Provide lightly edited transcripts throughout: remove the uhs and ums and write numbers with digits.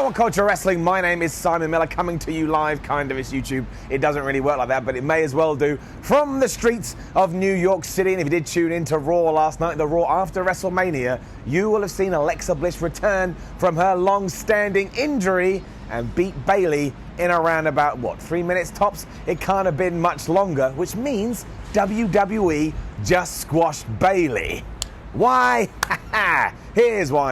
Hello, WhatCulture Wrestling. My name is Simon Miller, coming to you live, kind of. It's YouTube. It doesn't really work like that, but it may as well do. From the streets of New York City, and if you did tune into RAW last night, the RAW after WrestleMania, you will have seen Alexa Bliss return from her long-standing injury and beat Bayley in around about, 3 minutes tops? It can't have been much longer, which means WWE just squashed Bayley. Why? Here's why.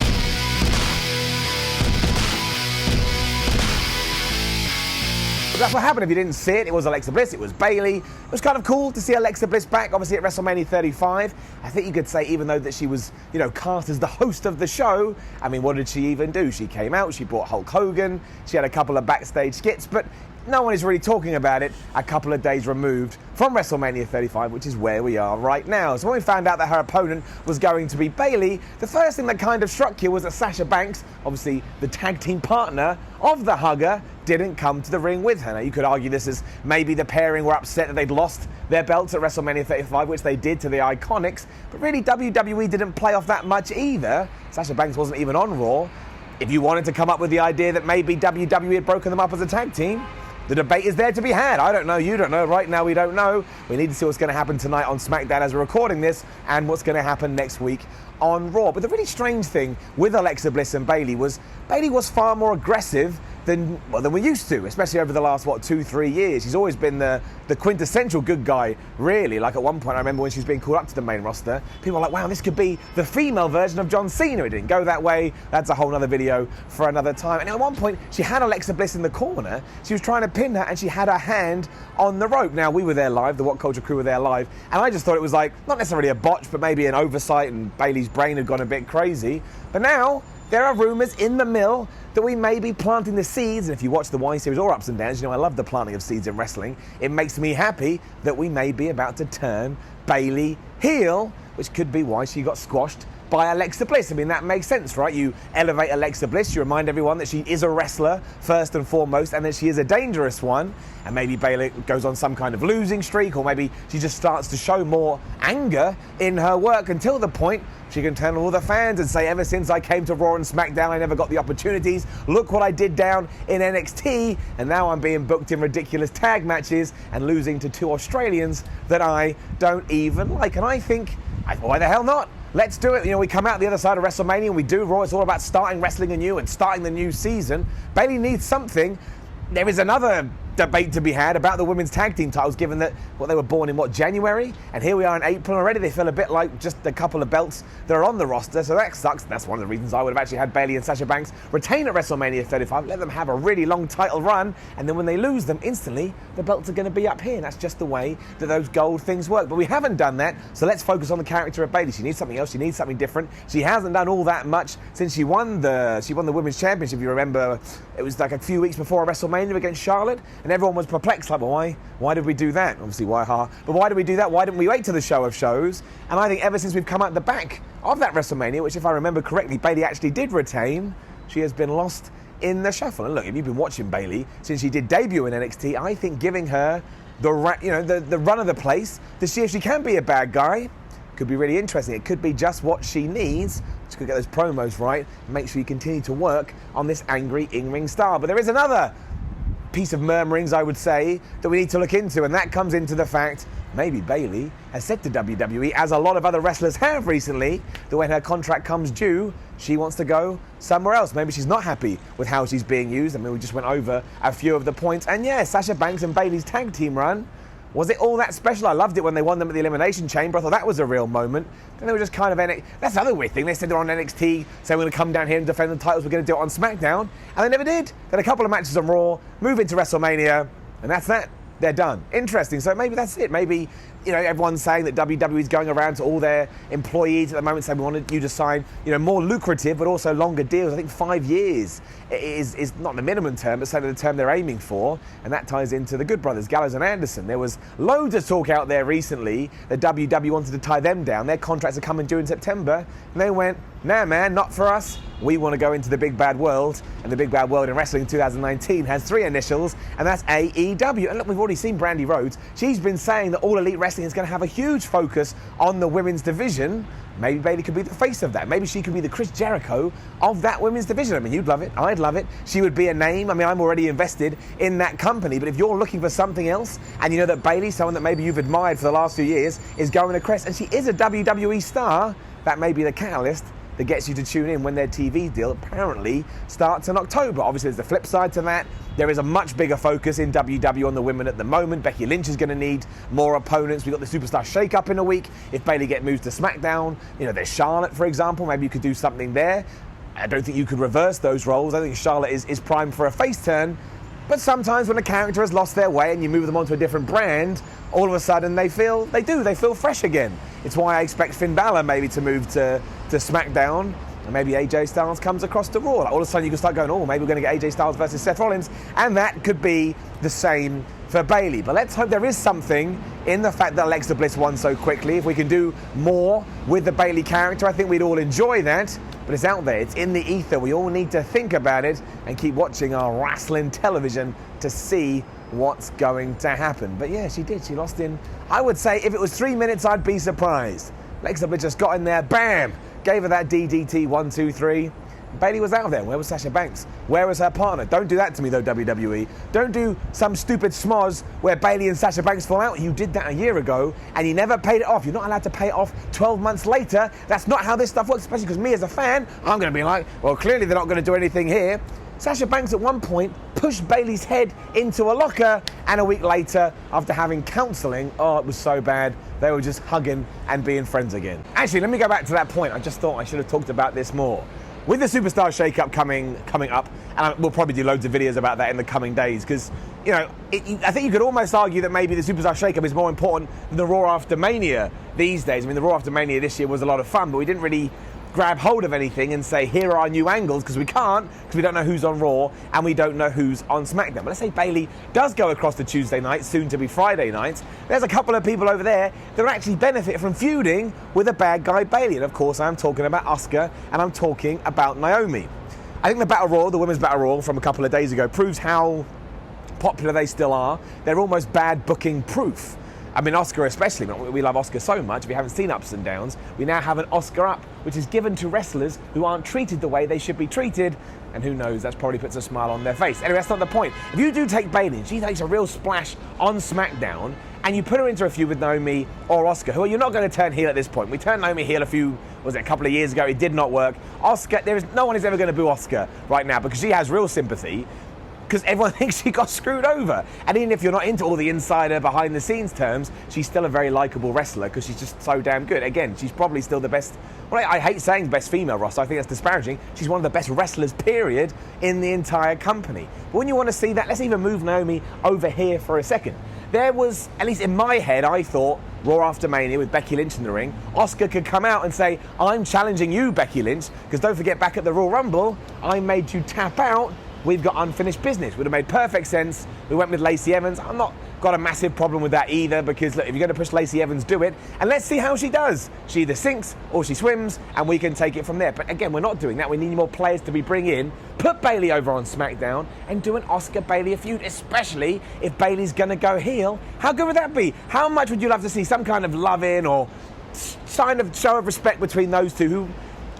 That's what happened. If you didn't see it, it was Alexa Bliss, it was Bayley. It was kind of cool to see Alexa Bliss back, obviously at WrestleMania 35. I think you could say, even though that she was, cast as the host of the show, I mean, what did she even do? She came out, she brought Hulk Hogan, she had a couple of backstage skits, but no one is really talking about it a couple of days removed from WrestleMania 35, which is where we are right now. So when we found out that her opponent was going to be Bayley, the first thing that kind of struck you was that Sasha Banks, obviously the tag team partner of the Hugger, didn't come to the ring with her. Now, you could argue this as maybe the pairing were upset that they'd lost their belts at WrestleMania 35, which they did to the Iconics, but really WWE didn't play off that much either. Sasha Banks wasn't even on Raw. If you wanted to come up with the idea that maybe WWE had broken them up as a tag team, the debate is there to be had. I don't know, you don't know. Right now we don't know. We need to see what's going to happen tonight on SmackDown as we're recording this, and what's going to happen next week on Raw. But the really strange thing with Alexa Bliss and Bayley was far more aggressive than we used to, especially over the last, 2-3 years. She's always been the quintessential good guy, really. Like, at one point, I remember when she was being called up to the main roster, people were like, wow, this could be the female version of John Cena. It didn't go that way. That's a whole other video for another time. And at one point, she had Alexa Bliss in the corner. She was trying to pin her, and she had her hand on the rope. Now, we were there live, the WhatCulture crew were there live, and I just thought it was like, not necessarily a botch, but maybe an oversight, and Bayley's brain had gone a bit crazy. But now, there are rumours in the mill that we may be planting the seeds, and if you watch the Y series or Ups and Downs, I love the planting of seeds in wrestling. It makes me happy that we may be about to turn Bayley heel, which could be why she got squashed by Alexa Bliss. I mean, that makes sense, right? You elevate Alexa Bliss, you remind everyone that she is a wrestler, first and foremost, and that she is a dangerous one, and maybe Bayley goes on some kind of losing streak, or maybe she just starts to show more anger in her work until the point she can turn all the fans and say, ever since I came to Raw and SmackDown, I never got the opportunities. Look what I did down in NXT, and now I'm being booked in ridiculous tag matches and losing to 2 Australians that I don't even like. And I think, why the hell not? Let's do it. We come out the other side of WrestleMania and we do Raw. It's all about starting wrestling anew and starting the new season. Bayley needs something. There is another debate to be had about the women's tag team titles, given that they were born in January, and here we are in April already. They feel a bit like just a couple of belts that are on the roster, so that sucks. That's one of the reasons I would have actually had Bayley and Sasha Banks retain at WrestleMania 35, let them have a really long title run, and then when they lose them instantly, the belts are going to be up here, and that's just the way that those gold things work. But we haven't done that, so let's focus on the character of Bayley. She needs something else, she needs something different. She hasn't done all that much since she won the women's championship. You remember, it was like a few weeks before WrestleMania against Charlotte, and everyone was perplexed, like, well, why did we do that? Obviously, why, but why did we do that? Why didn't we wait to the show of shows? And I think ever since we've come out the back of that WrestleMania, which, if I remember correctly, Bayley actually did retain, she has been lost in the shuffle. And look, if you've been watching Bayley since she did debut in NXT, I think giving her the run of the place to see if she can be a bad guy could be really interesting. It could be just what she needs. She could get those promos right and make sure you continue to work on this angry in-ring star. But there is another piece of murmurings, I would say, that we need to look into, and that comes into the fact maybe Bayley has said to WWE, as a lot of other wrestlers have recently, that when her contract comes due, she wants to go somewhere else. Maybe she's not happy with how she's being used. I mean, we just went over a few of the points, and yeah, Sasha Banks and Bayley's tag team run, was it all that special? I loved it when they won them at the Elimination Chamber. I thought that was a real moment. Then they were just kind of that's the other weird thing. They said they're on NXT, saying we're going to come down here and defend the titles. We're going to do it on SmackDown. And they never did. They had a couple of matches on Raw, move into WrestleMania, and that's that. They're done. Interesting. So maybe that's it. Maybe, everyone's saying that WWE is going around to all their employees at the moment saying we wanted you to sign, more lucrative but also longer deals. I think 5 years is not the minimum term, but certainly the term they're aiming for. And that ties into the Good Brothers, Gallows and Anderson. There was loads of talk out there recently that WWE wanted to tie them down. Their contracts are coming due in September. And they went, nah, man, not for us. We want to go into the big bad world, and the big bad world in wrestling 2019 has 3 initials, and that's AEW. And look, we've already seen Brandy Rhodes. She's been saying that All Elite Wrestling is going to have a huge focus on the women's division. maybe Bayley could be the face of that. Maybe she could be the Chris Jericho of that women's division. I mean, you'd love it. I'd love it. She would be a name. I mean, I'm already invested in that company. But if you're looking for something else, and you know that Bayley, someone that maybe you've admired for the last few years, is going to crest, and she is a WWE star, that may be the catalyst that gets you to tune in when their TV deal apparently starts in October. Obviously, there's the flip side to that. There is a much bigger focus in WWE on the women at the moment. Becky Lynch is going to need more opponents. We've got the Superstar Shake-Up in a week. If Bayley gets moved to SmackDown, you know, there's Charlotte, for example. Maybe you could do something there. I don't think you could reverse those roles. I think Charlotte is primed for a face turn. But sometimes when a character has lost their way and you move them onto a different brand, all of a sudden they feel fresh again. It's why I expect Finn Balor maybe to move to SmackDown, and maybe AJ Styles comes across to Raw. Like, all of a sudden you can start going, oh, maybe we're going to get AJ Styles versus Seth Rollins, and that could be the same for Bayley. But let's hope there is something in the fact that Alexa Bliss won so quickly. If we can do more with the Bayley character, I think we'd all enjoy that. But it's out there, it's in the ether. We all need to think about it and keep watching our wrestling television to see what's going to happen. But yeah, she did. She lost in, I would say, if it was 3 minutes, I'd be surprised. Alexa Bliss just got in there, bam, gave her that DDT, 1, 2, 3. Bayley was out there. Where was Sasha Banks? Where was her partner? Don't do that to me, though, WWE. Don't do some stupid schmoz where Bayley and Sasha Banks fall out. You did that a year ago, and you never paid it off. You're not allowed to pay it off 12 months later. That's not how this stuff works, especially because me as a fan, I'm going to be like, well, clearly they're not going to do anything here. Sasha Banks at one point pushed Bayley's head into a locker, and a week later, after having counselling, oh, it was so bad, they were just hugging and being friends again. Actually, let me go back to that point. I just thought I should have talked about this more. With the Superstar Shake-Up coming up, and we'll probably do loads of videos about that in the coming days, because, you know, I think you could almost argue that maybe the Superstar Shake-Up is more important than the Raw After Mania these days. I mean, the Raw After Mania this year was a lot of fun, but we didn't really grab hold of anything and say, here are our new angles, because we can't, because we don't know who's on Raw and we don't know who's on SmackDown. But let's say Bayley does go across to Tuesday night, soon to be Friday night. There's a couple of people over there that actually benefit from feuding with a bad guy Bayley. And of course, I'm talking about Asuka and I'm talking about Naomi. I think the Battle Royal, the Women's Battle Royal from a couple of days ago, proves how popular they still are. They're almost bad booking proof. I mean, Oscar especially, we love Oscar so much. If you haven't seen Ups and Downs, we now have an Oscar Up, which is given to wrestlers who aren't treated the way they should be treated. And who knows, that probably puts a smile on their face. Anyway, that's not the point. If you do take Bayley, and she takes a real splash on SmackDown, and you put her into a feud with Naomi or Oscar, who you're not going to turn heel at this point. We turned Naomi heel a couple of years ago. It did not work. Oscar, no one is ever going to boo Oscar right now because she has real sympathy, because everyone thinks she got screwed over. And even if you're not into all the insider behind the scenes terms, she's still a very likable wrestler because she's just so damn good. Again, she's probably still the best, well, I hate saying best female roster, I think that's disparaging. She's one of the best wrestlers, period, in the entire company. But when you want to see that, let's even move Naomi over here for a second. There was, at least in my head, I thought, Raw After Mania with Becky Lynch in the ring, Asuka could come out and say, I'm challenging you, Becky Lynch, because don't forget, back at the Royal Rumble, I made you tap out. We've got unfinished business. Would have made perfect sense. We went with Lacey Evans. I'm not got a massive problem with that either, because look, if you're going to push Lacey Evans, do it. And let's see how she does. She either sinks or she swims, and we can take it from there. But again, we're not doing that. We need more players to be bringing in. Put Bayley over on SmackDown and do an Asuka-Bayley feud, especially if Bayley's going to go heel. How good would that be? How much would you love to see some kind of love-in or sign of show of respect between those two who,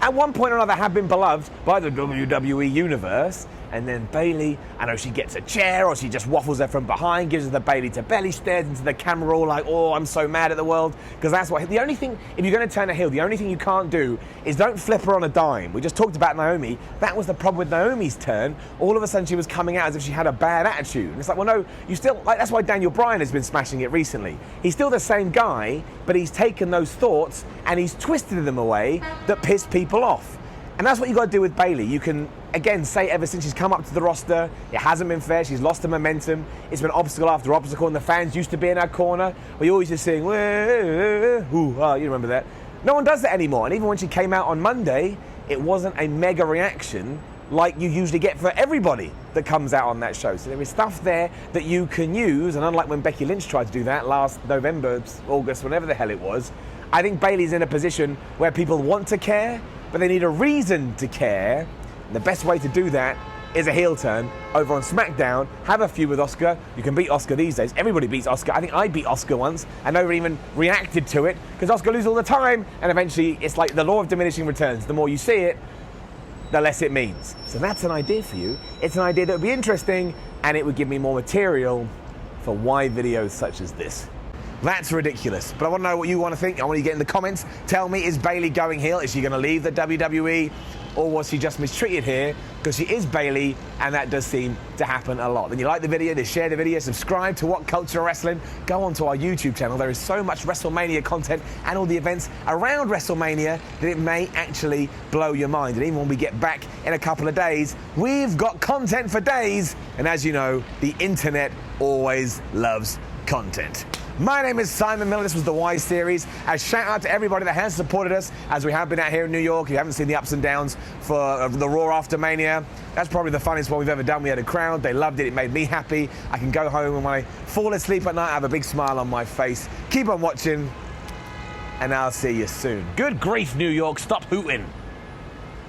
at one point or another, have been beloved by the WWE Universe? And then Bayley, I know she gets a chair or she just waffles her from behind, gives her the Bayley to belly, stares into the camera all like, oh, I'm so mad at the world. Because that's what, the only thing, if you're going to turn a heel, the only thing you can't do is don't flip her on a dime. We just talked about Naomi. That was the problem with Naomi's turn. All of a sudden she was coming out as if she had a bad attitude. And it's like, well, no, you still, like, that's why Daniel Bryan has been smashing it recently. He's still the same guy, but he's taken those thoughts and he's twisted them away that piss people off. And that's what you got to do with Bayley. You can, again, say ever since she's come up to the roster, it hasn't been fair. She's lost the momentum. It's been obstacle after obstacle, and the fans used to be in her corner. We always just sing, you remember that. No one does that anymore. And even when she came out on Monday, it wasn't a mega reaction like you usually get for everybody that comes out on that show. So there is stuff there that you can use, and unlike when Becky Lynch tried to do that last November, August, whenever the hell it was, I think Bayley's in a position where people want to care, but they need a reason to care. And the best way to do that is a heel turn over on SmackDown, have a feud with Asuka. You can beat Asuka these days. Everybody beats Asuka. I think I beat Asuka once and nobody even reacted to it because Asuka loses all the time, and eventually it's like the law of diminishing returns. The more you see it, the less it means. So that's an idea for you. It's an idea that would be interesting, and it would give me more material for why videos such as this. That's ridiculous. But I want to know what you want to think. I want you to get in the comments. Tell me, is Bayley going heel? Is she going to leave the WWE? Or was she just mistreated here? Because she is Bayley, and that does seem to happen a lot. Then you like the video, then share the video, subscribe to WhatCulture Wrestling. Go onto our YouTube channel. There is so much WrestleMania content and all the events around WrestleMania that it may actually blow your mind. And even when we get back in a couple of days, we've got content for days. And as you know, the internet always loves content. My name is Simon Miller. This was the Why Series. A shout out to everybody that has supported us as we have been out here in New York. You haven't seen the ups and downs for the Raw after Mania. That's probably the funniest one we've ever done. We had a crowd. They loved it. It made me happy. I can go home and when I fall asleep at night, I have a big smile on my face. Keep on watching, and I'll see you soon. Good grief, New York. Stop hooting.